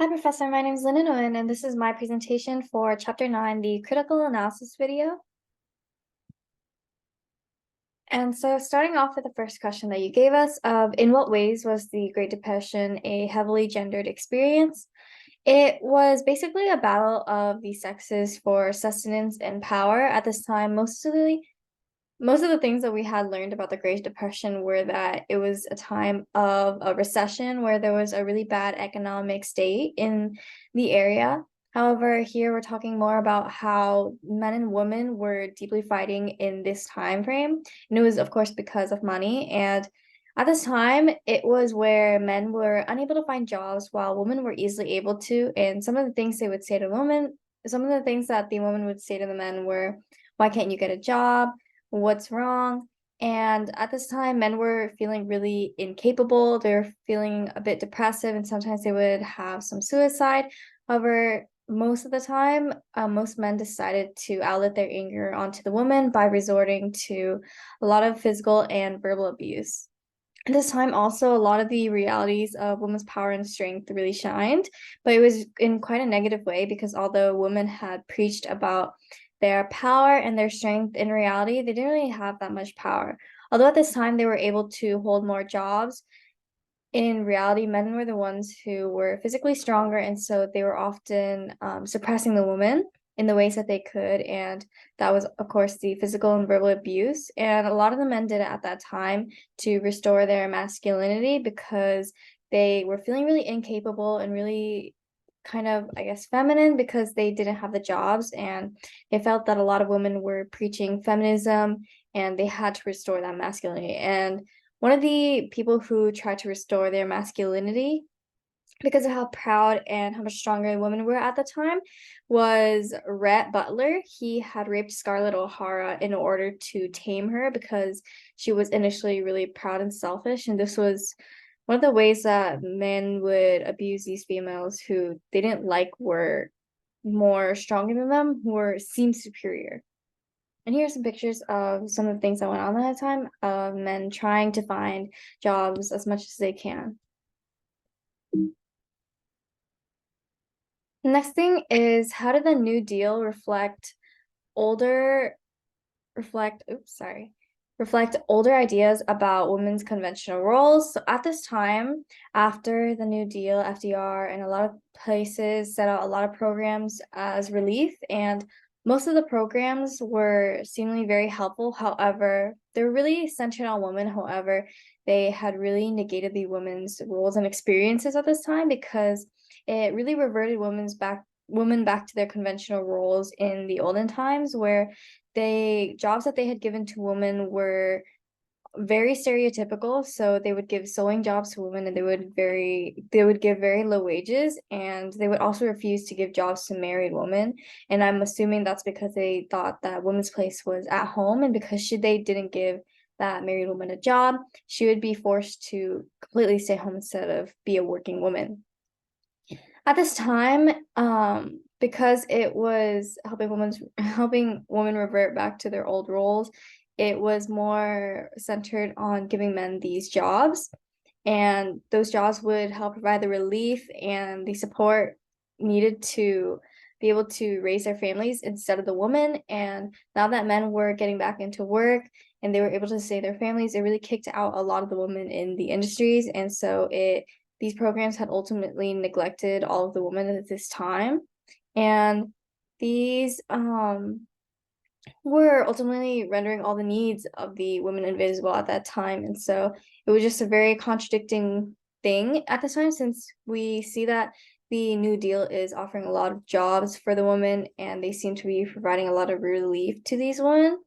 Hi, Professor. My name is Lynn Nguyen, and this is my presentation for Chapter 9, the critical analysis video. And so starting off with the first question that you gave us of in what ways was the Great Depression a heavily gendered experience? It was basically a battle of the sexes for sustenance and power. At this time, most of the things that we had learned about the Great Depression were that it was a time of a recession where there was a really bad economic state in the area. However, here we're talking more about how men and women were deeply fighting in this time frame. And it was, of course, because of money. And at this time, it was where men were unable to find jobs while women were easily able to. And some of the things they would say to women, some of the things that the women would say to the men were, why can't you get a job? What's wrong? And at this time, men were feeling really incapable. They're feeling a bit depressive, and sometimes they would have some suicide. However, most of the time, most men decided to outlet their anger onto the woman by resorting to a lot of physical and verbal abuse. At this time, also, a lot of the realities of women's power and strength really shined, but it was in quite a negative way because although women had preached about their power and their strength in reality, they didn't really have that much power. Although at this time they were able to hold more jobs, in reality, men were the ones who were physically stronger, and so they were often suppressing the woman in the ways that they could. And that was, of course, the physical and verbal abuse. And a lot of the men did it at that time to restore their masculinity because they were feeling really incapable and really kind of, I guess, feminine because they didn't have the jobs. And they felt that a lot of women were preaching feminism and they had to restore that masculinity. And one of the people who tried to restore their masculinity because of how proud and how much stronger women were at the time was Rhett Butler. He had raped Scarlett O'Hara in order to tame her because she was initially really proud and selfish. And this was one of the ways that men would abuse these females who they didn't like were more stronger than them, who were seemed superior. And here are some pictures of some of the things that went on at that time of men trying to find jobs as much as they can. The next thing is how did the New Deal older reflect older ideas about women's conventional roles. So at this time, after the New Deal, FDR and a lot of places set out a lot of programs as relief, and most of the programs were seemingly very helpful. However, they were really centered on women. However, they had really negated the women's roles and experiences at this time because it really reverted women back to their conventional roles in the olden times where jobs that they had given to women were very stereotypical. So they would give sewing jobs to women and they would give very low wages, and they would also refuse to give jobs to married women. And I'm assuming that's because they thought that women's place was at home, and because they didn't give that married woman a job, she would be forced to completely stay home instead of be a working woman. At this time, because it was helping women revert back to their old roles, it was more centered on giving men these jobs, and those jobs would help provide the relief and the support needed to be able to raise their families instead of the woman. And now that men were getting back into work and they were able to save their families, it really kicked out a lot of the women in the industries, and so it these programs had ultimately neglected all of the women at this time. And these were ultimately rendering all the needs of the women invisible at that time. And so it was just a very contradicting thing at the time, since we see that the New Deal is offering a lot of jobs for the women and they seem to be providing a lot of relief to these women.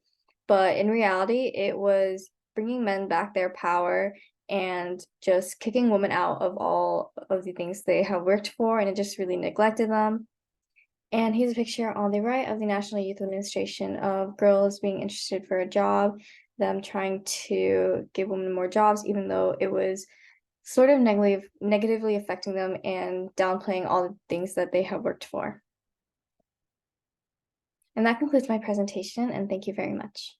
But in reality, it was bringing men back their power and just kicking women out of all of the things they have worked for, and it just really neglected them. And here's a picture on the right of the National Youth Administration of girls being interested for a job, them trying to give women more jobs, even though it was sort of negatively affecting them and downplaying all the things that they have worked for. And that concludes my presentation, and thank you very much.